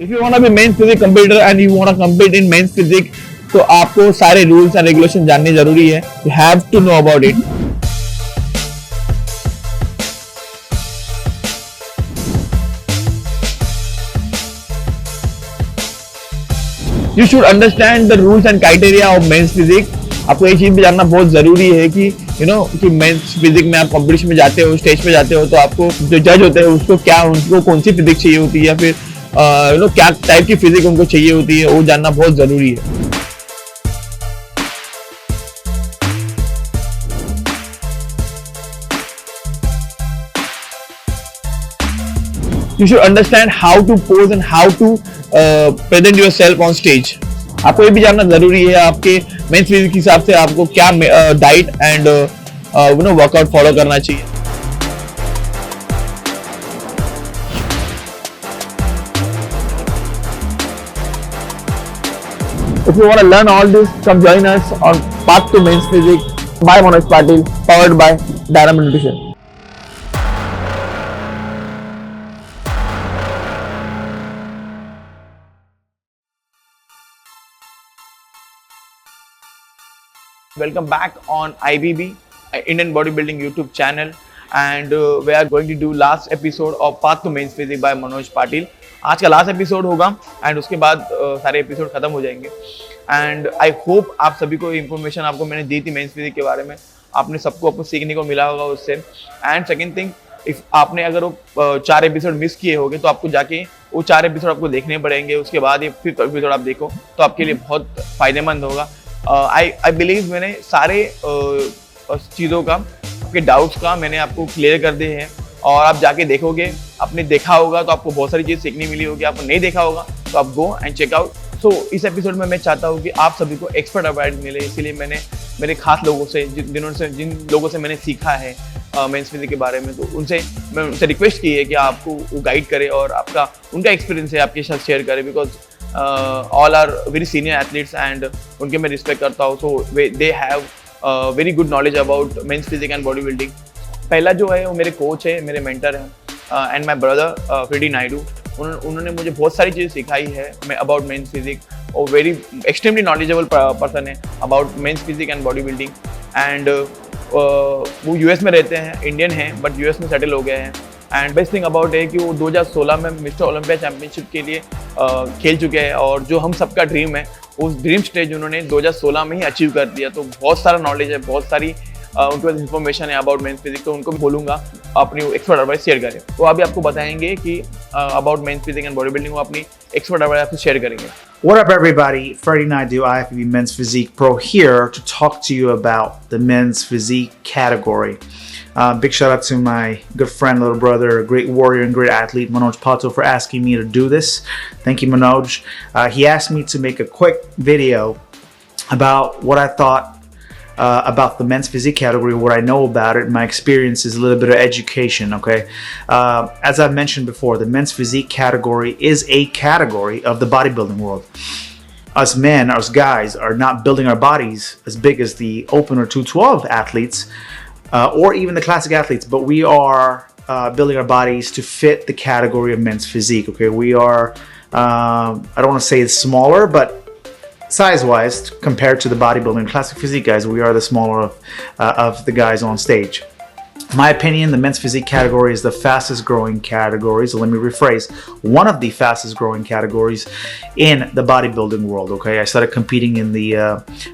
If you want to be men's physique competitor and you want to compete in men's physique, तो आपको सारे rules and regulation जानने जरूरी है. You have to know about it. You should understand the rules and criteria of men's physique. आपको एक चीज भी जानना बहुत जरूरी है कि कि मेंस फिजिक में आप कंपटीशन में जाते हो, स्टेज पे जाते हो, तो आपको जो जज होते हैं उनको कौन सी फिजिक चाहिए होती है या फिर क्या टाइप की फिजिक उनको चाहिए होती है, वो जानना बहुत जरूरी है. You should understand how to pose and how to present yourself on stage. आपको ये भी जानना जरूरी है आपके मेंस फिजिक के हिसाब से आपको क्या डाइट एंड वर्कआउट फॉलो करना चाहिए. If you want to learn all this, come join us on Path to Men's Physique by Manoj Patil, powered by Dynamo Nutrition. Welcome back on IBB, Indian Bodybuilding YouTube channel, and we are going to do last episode of Path to Men's Physique by Manoj Patil. आज का last episode होगा and उसके बाद सारे episode खत्म हो जाएंगे. And I hope आप सभी को इन्फॉर्मेशन आपको मैंने दी थी मेंस फिजिक के बारे में, आपने सबको सीखने को मिला होगा उससे. एंड सेकेंड थिंग, इफ आपने अगर वो 4 एपिसोड मिस किए होंगे तो आपको जाके वो 4 एपिसोड आपको देखने पड़ेंगे. उसके बाद ये 5th एपिसोड आप देखो तो आपके लिए बहुत फायदेमंद होगा. आई बिलीव मैंने सारे चीज़ों का, आपके डाउट्स का मैंने आपको क्लियर कर दिए हैं. और आप जाके देखोगे, आपने देखा होगा तो आपको बहुत सारी चीज़ सीखने मिली होगी, आपको नहीं देखा होगा तो आप गो एंड चेक आउट. सो इस एपिसोड में मैं चाहता हूँ कि आप सभी को एक्सपर्ट एडवाइस मिले, इसीलिए मैंने मेरे खास लोगों से जिन लोगों से मैंने सीखा है मेंस फिजिक के बारे में, तो मैं उनसे रिक्वेस्ट की है कि आपको वो गाइड करे और उनका एक्सपीरियंस है आपके साथ शेयर करे. Because all are very senior athletes and उनके मैं रिस्पेक्ट करता हूँ. So they have very good knowledge about men's physique and body building. पहला जो है वो मेरे कोच है, मेरे मेंटर हैं and my brother Freddy Naidu. उन्होंने मुझे बहुत सारी चीज़ सिखाई है अबाउट मेंस फिजिक. और वेरी एक्सट्रीमली नॉलेजेबल पर्सन है about men's physique and body building. And वो यूएस में रहते हैं, इंडियन हैं बट यूएस में सेटल हो गए हैं. एंड बेस्ट थिंग अबाउट है कि वो 2016 में मिस्टर ओलंपिया चैम्पियनशिप के लिए खेल चुके हैं. और जो हम सबका ड्रीम है, उस ड्रीम स्टेज उन्होंने 2016 में ही अचीव कर दिया. तो बहुत सारा नॉलेज है, बहुत सारी उनके पास इन्फॉर्मेशन है अबाउट मेंस फिजिक. तो उनको बोलूँगा अपनी एक्सपर्ट एडवाइस शेयर करें. तो अभी आपको बताएंगे कि about men's physique and body building वो अपनी एक्सपर्ट एडवाइस आपसे शेयर करेंगे. What up, everybody? Freddie Naidu, IFBB Men's Physique Pro here to talk to you about the men's physique category. Big shout out to my good friend, little brother, great warrior and great athlete, Manoj Patil, for asking me to do this. Thank you, Manoj. He asked me to make a quick video about what I thought about the men's physique category, what I know about it, my experiences, a little bit of education, okay? As I've mentioned before, the men's physique category is a category of the bodybuilding world. Us men, us guys, are not building our bodies as big as the open or 212 athletes, or even the classic athletes, but we are building our bodies to fit the category of men's physique, okay? We are, I don't want to say it's smaller, but size-wise, compared to the bodybuilding classic physique guys, we are the smaller of the guys on stage. In my opinion, the men's physique category is the fastest growing category. So let me rephrase, one of the fastest growing categories in the bodybuilding world, okay? I started competing in the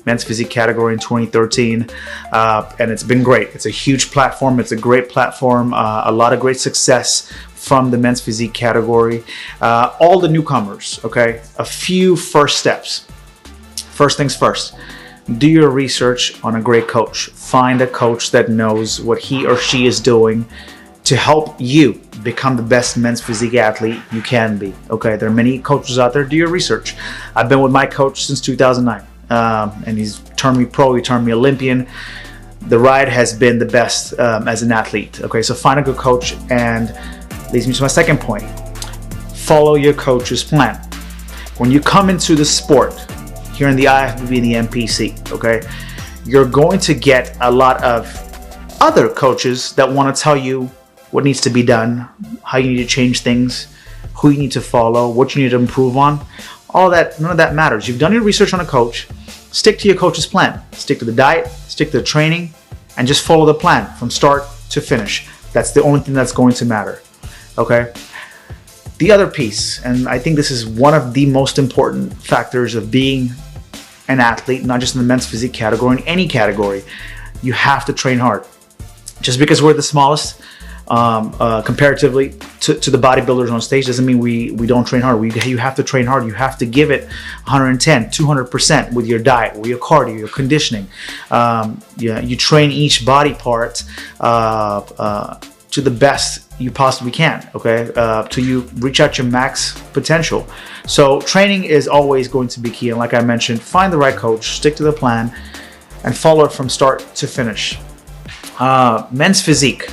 men's physique category in 2013, and it's been great. It's a huge platform. It's a great platform. A lot of great success from the men's physique category. All the newcomers, okay? A few first steps. First things first, do your research on a great coach. Find a coach that knows what he or she is doing to help you become the best men's physique athlete you can be. Okay, there are many coaches out there. Do your research. I've been with my coach since 2009, and he's turned me pro, he turned me Olympian. The ride has been the best as an athlete. Okay, so find a good coach, and leads me to my second point. Follow your coach's plan. When you come into the sport, here in the IFBB and the MPC, okay, you're going to get a lot of other coaches that want to tell you what needs to be done, how you need to change things, who you need to follow, what you need to improve on. All that, none of that matters. You've done your research on a coach. Stick to your coach's plan. Stick to the diet, stick to the training, and just follow the plan from start to finish. That's the only thing that's going to matter. Okay? The other piece, and I think this is one of the most important factors of being an athlete, not just in the men's physique category, in any category, you have to train hard. Just because we're the smallest, comparatively to the bodybuilders on stage, doesn't mean we don't train hard. You have to train hard. You have to give it 110, 200% with your diet, with your cardio, your conditioning. You train each body part to the best you possibly can, okay, till you reach out your max potential. So training is always going to be key. And like I mentioned, find the right coach, stick to the plan, and follow it from start to finish. Men's physique.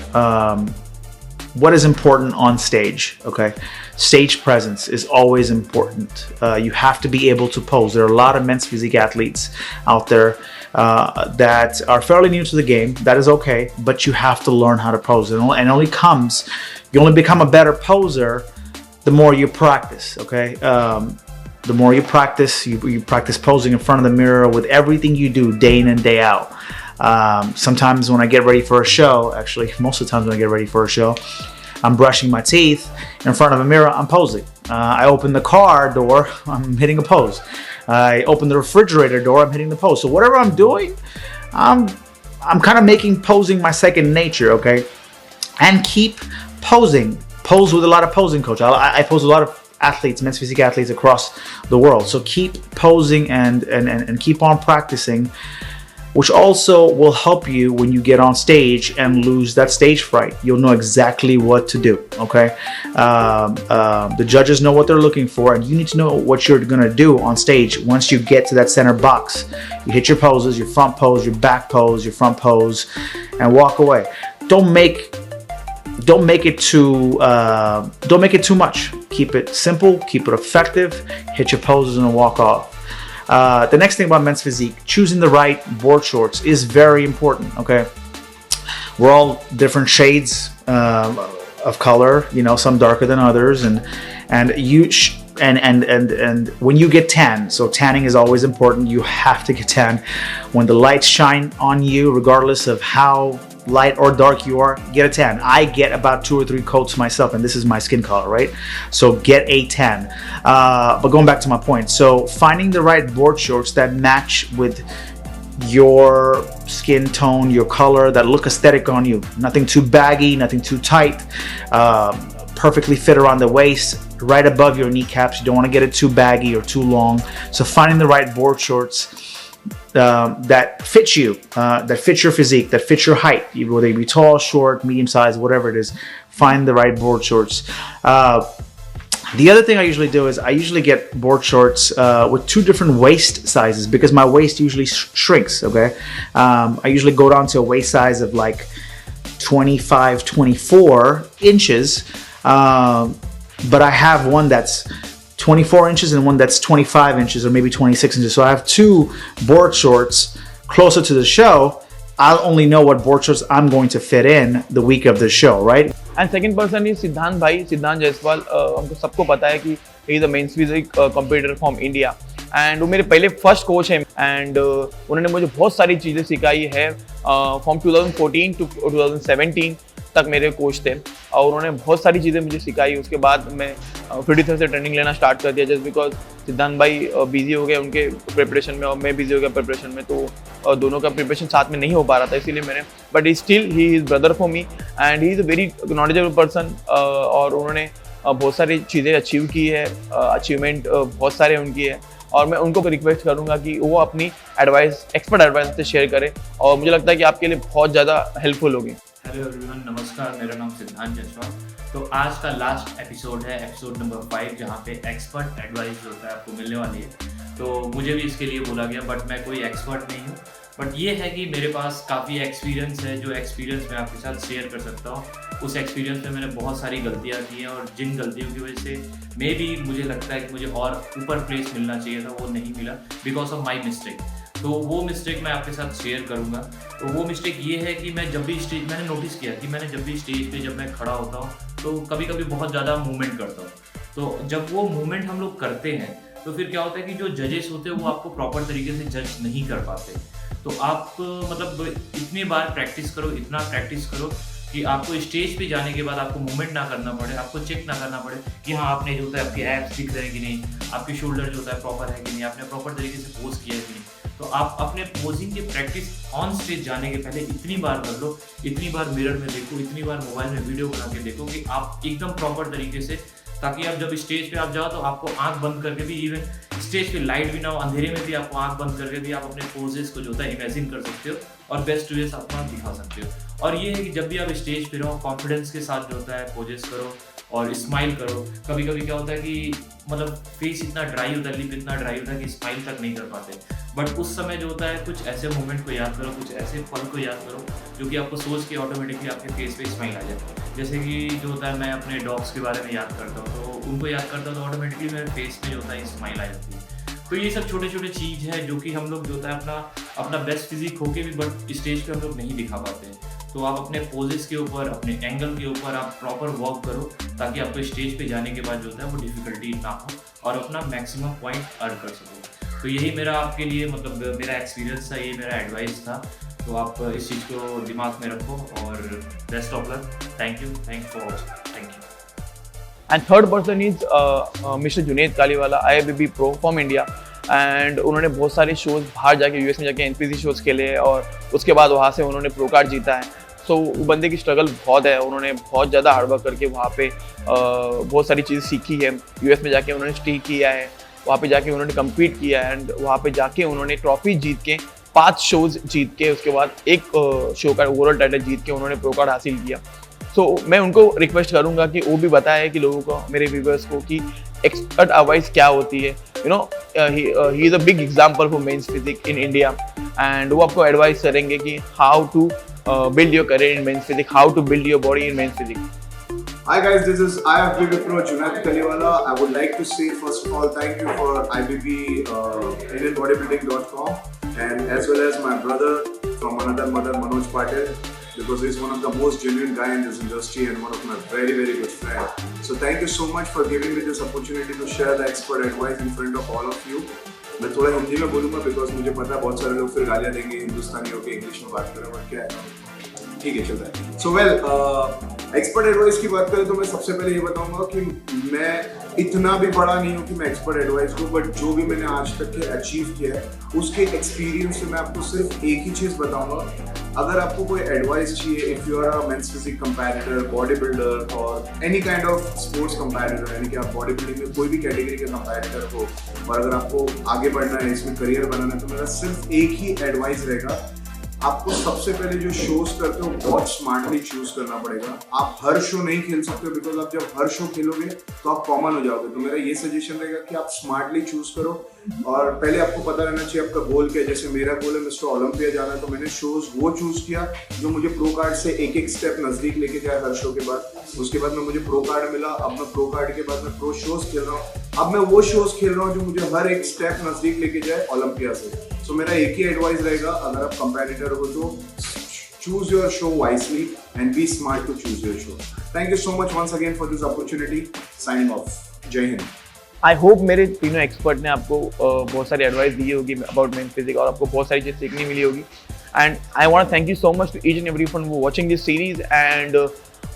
What is important on stage? Okay, stage presence is always important. You have to be able to pose. There are a lot of men's physique athletes out there that are fairly new to the game. That is okay, but you have to learn how to pose. And you only become a better poser the more you practice. Okay, the more you practice, you practice posing in front of the mirror with everything you do day in and day out. Sometimes when I get ready for a show, actually most of the times when I get ready for a show, I'm brushing my teeth in front of a mirror, I'm posing. I open the car door, I'm hitting a pose. I open the refrigerator door, I'm hitting the pose. So whatever I'm doing, I'm kind of making posing my second nature, okay? And keep posing. Pose with a lot of posing coach. I pose a lot of athletes, men's physique athletes across the world. So keep posing and keep on practicing, which also will help you when you get on stage and lose that stage fright. You'll know exactly what to do, okay? The judges know what they're looking for, and you need to know what you're gonna do on stage once you get to that center box. You hit your poses, your front pose, your back pose, your front pose, and walk away. Don't make it too much. Keep it simple, keep it effective, hit your poses and walk off. The next thing about men's physique, choosing the right board shorts is very important, okay? We're all different shades of color, you know, some darker than others, and when you get tan, so tanning is always important. You have to get tan. When the lights shine on you, regardless of how light or dark you are, get a tan. I get about 2 or 3 coats myself, and this is my skin color, right? So get a tan. But going back to my point, so finding the right board shorts that match with your skin tone, your color, that look aesthetic on you. Nothing too baggy, nothing too tight, perfectly fit around the waist, right above your kneecaps. You don't want to get it too baggy or too long. So finding the right board shorts that fit you, that fit your physique, that fit your height, whether they be tall, short, medium size, whatever it is, find the right board shorts. The other thing I usually do is I usually get board shorts with 2 different waist sizes because my waist usually shrinks, okay? I usually go down to a waist size of like 25, 24 inches, but I have one that's 24 inches and one that's 25 inches or maybe 26 inches. So I have 2 board shorts closer to the show. I'll only know what board shorts I'm going to fit in the week of the show, right? And second person is Siddhant भाई, सिद्धांत जायसवाल. हमको सबको पता है कि he is a men's physique competitor from India, and वो मेरे पहले first coach हैं, एंड उन्होंने मुझे बहुत सारी चीज़ें सिखाई है. फ्रॉम 2014 टू 2017 तक मेरे कोच थे, और उन्होंने बहुत सारी चीज़ें मुझे सिखाई. उसके बाद मैं फ्रीडी सर से ट्रेनिंग लेना स्टार्ट कर दिया, जस्ट बिकॉज सिद्धांत भाई बिजी हो गए उनके प्रिपरेशन में और मैं बिजी हो गया प्रिपरेशन में, तो दोनों का प्रिपरेशन साथ में नहीं हो पा रहा था, इसीलिए मैंने. But still he is brother for me and he is a very knowledgeable person, और उन्होंने बहुत सारी चीज़ें अचीव की है, अचीवमेंट बहुत सारे उनकी है, और मैं उनको रिक्वेस्ट करूंगा कि वो अपनी एडवाइस, एक्सपर्ट एडवाइस से शेयर करें, और मुझे लगता है कि आपके लिए बहुत ज़्यादा हेल्पफुल होगी. हेलो एवरीवन, नमस्कार. मेरा नाम सिद्धांत जायसवाल. तो आज का लास्ट एपिसोड है, एपिसोड नंबर 5, जहाँ पे एक्सपर्ट एडवाइस होता है आपको मिलने वाली है. तो मुझे भी इसके लिए बोला गया, बट मैं कोई एक्सपर्ट नहीं हूँ. बट ये है कि मेरे पास काफ़ी एक्सपीरियंस है, जो एक्सपीरियंस मैं आपके साथ शेयर कर सकता हूँ. उस एक्सपीरियंस में मैंने बहुत सारी गलतियाँ की हैं, और जिन गलतियों की वजह से मे भी मुझे लगता है कि मुझे और ऊपर प्लेस मिलना चाहिए था, वो नहीं मिला बिकॉज ऑफ माई मिस्टेक. तो वो मिस्टेक मैं आपके साथ शेयर करूंगा. तो वो मिस्टेक ये है कि मैं जब भी स्टेज, मैंने नोटिस किया कि मैंने जब भी स्टेज पे जब मैं खड़ा होता हूँ तो कभी कभी बहुत ज़्यादा मूवमेंट करता हूँ. तो जब वो मूवमेंट हम लोग करते हैं तो फिर क्या होता है कि जो जजेस होते हैं वो आपको प्रॉपर तरीके से जज नहीं कर पाते। तो आप मतलब इतनी बार प्रैक्टिस करो, इतना प्रैक्टिस करो कि आपको स्टेज पे जाने के बाद आपको मूवमेंट ना करना पड़े, आपको चेक ना करना पड़े कि हाँ आपने जो होता है आपके एब्स दिख रहे हैं कि नहीं, आपके शोल्डर जो होता है प्रॉपर है कि नहीं, आपने प्रॉपर तरीके से पोज किया है कि नहीं। तो आप अपने पोजिंग की प्रैक्टिस ऑन स्टेज जाने के पहले इतनी बार कर लो, इतनी बार मिरर में देखो, इतनी बार मोबाइल में वीडियो बना के देखो कि आप एकदम प्रॉपर तरीके से, ताकि आप जब स्टेज पे आप जाओ तो आपको आंख बंद करके भी, इवन स्टेज पे लाइट भी ना हो, अंधेरे में भी आपको आंख बंद करके भी आप अपने पोजेस को जो होता है इमेजिन कर सकते हो और बेस्ट वे से अपना दिखा सकते हो। और ये है कि जब भी आप स्टेज पे रहो कॉन्फिडेंस के साथ जो होता है पोजेस करो और स्माइल करो। कभी कभी क्या होता है कि मतलब फेस इतना ड्राई होता है, लिप इतना ड्राई होता है कि स्माइल तक नहीं कर पाते, बट उस समय जो होता है कुछ ऐसे मोमेंट को याद करो, कुछ ऐसे पल को याद करो जो कि आपको सोच के ऑटोमेटिकली आपके फेस पे स्माइल आ जाए। जैसे कि जो होता है मैं अपने डॉग्स के बारे में याद करता हूँ, तो उनको याद करता हूँ तो ऑटोमेटिकली मेरे फेस में जो होता है स्माइल आ जाती है। तो ये सब छोटे छोटे चीज़ है जो कि हम लोग जो होता है अपना बेस्ट फिजिक होके भी बट स्टेज पे हम लोग नहीं दिखा पाते हैं। तो आप अपने पोजेस के ऊपर, अपने एंगल के ऊपर आप प्रॉपर वर्क करो ताकि आपको स्टेज पे जाने के बाद जो होता है वो डिफिकल्टी ना हो और अपना मैक्सिमम पॉइंट अर्न कर सको। तो यही मेरा आपके लिए मतलब मेरा एक्सपीरियंस था, ये मेरा एडवाइस था। तो आप इस चीज़ को दिमाग में रखो और best of luck. Thank you for watching. Thank you. And third person is mister Junaid Kaliwala, IFBB pro from India. And उन्होंने बहुत सारे शोज़ बाहर जाके यूएस में जाके NPC शोज़ खेले और उसके बाद वहाँ से उन्होंने प्रो कार्ड जीता है। सो वो बंदे की स्ट्रगल बहुत है, उन्होंने बहुत ज़्यादा हार्डवर्क करके वहाँ पे बहुत सारी चीज़ सीखी है। यूएस में जाके उन्होंने स्टे किया है, वहाँ पे जाके उन्होंने कम्पीट किया है एंड वहाँ पे जाके उन्होंने ट्रॉफी जीत के 5 शोज़ जीत के उसके बाद एक शो का ओवरऑल टाइटल जीत के उन्होंने प्रो कार्ड हासिल किया। सो मैं उनको रिक्वेस्ट करूंगा कि वो भी बताए कि लोगों को, मेरे व्यूअर्स को, कि एक्सपर्ट एडवाइस क्या होती है। You know he is a big example for men's physique in India and वो आपको एडवाइस करेंगे कि how to build your career in men's physique, how to build your body in men's physique. Hi guys, this is IFBB Pro Junaid Kaliwala. I would like to say first of all thank you for IBB IndianBodybuilding.com and as well as my brother from another mother, Manoj Patil, because he's one of the most genuine guy in this industry and one of my very good friend. So thank you so much for giving me this opportunity to share the expert advice in front of all of you. मैं थोड़ा हिंदी में बोलूँगा because मुझे पता है बहुत सारे लोग फिर गालियाँ देंगे हिंदुस्तानी होकर इंग्लिश में बात करें, बट क्या है, ठीक है चलता है। सो वेल, एक्सपर्ट एडवाइस की बात करें तो मैं सबसे पहले ये बताऊंगा कि मैं इतना भी बड़ा नहीं हूँ कि मैं एक्सपर्ट एडवाइस दूँ, बट जो भी मैंने आज तक के अचीव किया है उसके एक्सपीरियंस से मैं आपको सिर्फ एक ही चीज़ बताऊंगा। अगर आपको कोई एडवाइस चाहिए, if you are a men's physique competitor, body builder और any kind of sports competitor, यानी कि आप बॉडी बिल्डिंग में कोई भी कैटेगरी के कंपैटिटर हो और अगर आपको आगे बढ़ना है, इसमें करियर बनाना है, तो मेरा सिर्फ एक ही एडवाइस रहेगा, आपको सबसे पहले जो शोज करते हो बहुत स्मार्टली चूज करना पड़ेगा। आप हर शो नहीं खेल सकते बिकॉज आप जब हर शो खेलोगे तो आप कॉमन हो जाओगे। तो मेरा ये सजेशन रहेगा कि आप स्मार्टली चूज करो और पहले आपको पता रहना चाहिए आपका गोल क्या है। जैसे मेरा गोल है मिस्टर ओलंपिया जाना है, तो मैंने शोज वो चूज किया जो मुझे प्रो कार्ड से एक स्टेप नजदीक लेके जाए हर शो के बाद। उसके बाद में मुझे प्रो कार्ड मिला, अब मैं प्रो कार्ड के बाद में प्रो शोज खेल रहा हूँ। अब मैं वो शोज खेल रहा हूँ जो मुझे हर एक स्टेप नजदीक लेके जाए ओलंपिया से। सो मेरा एक ही एडवाइस रहेगा, अगर आप कंपेटिटर हो तो choose your show wisely and be smart to choose your show. Thank you so much once again for this opportunity. Signing off. Jai Hind. I hope मेरे तीनों एक्सपर्ट ने आपको बहुत सारी एडवाइस दी होगी अबाउट मेंस फिजिक और आपको बहुत सारी चीज़ सीखने मिली होगी। And I want thank you so much to each and every one who watching this series and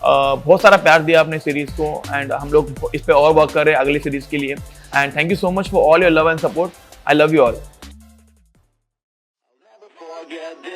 बहुत सारा प्यार दिया आपने सीरीज़ को एंड हम लोग इस पर और वर्क कर रहे हैं अगली सीरीज़ के लिए। And thank you so much for all your love and support. I love you all. We'll be right back.